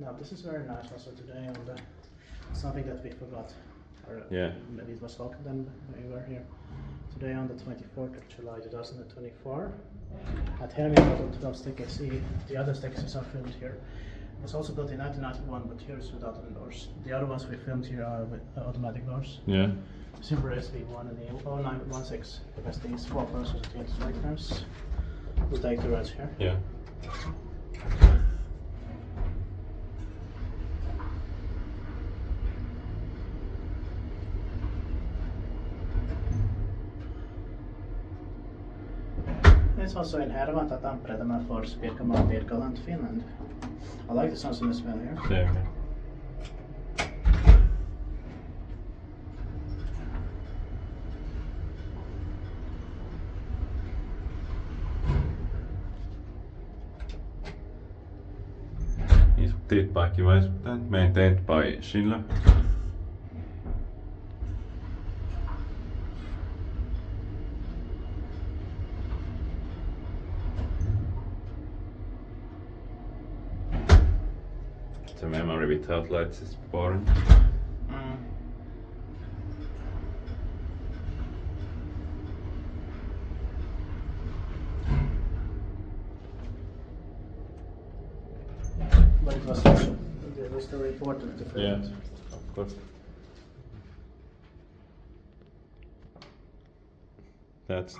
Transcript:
Now this is very nice also today on the something that we forgot, or maybe it was locked then when we were here. Today on the 24th of July 2024 at Hermiankatu 12 staircase. The other staircases are filmed here. It was also built in 1991, but here is without doors. The other ones we filmed here are with automatic doors. Yeah. Super SV1 and the 0916 because these 4 persons at the strikers will take the rest here. Yeah. It's also in Hervanta, Tampere, tämä Force Pirkanmaat, Finland. I like the sounds in the smell here. Yeah. Is dit device maintained by Schindler? The memory without lights is boring. But it was very important to film it. Of course. That's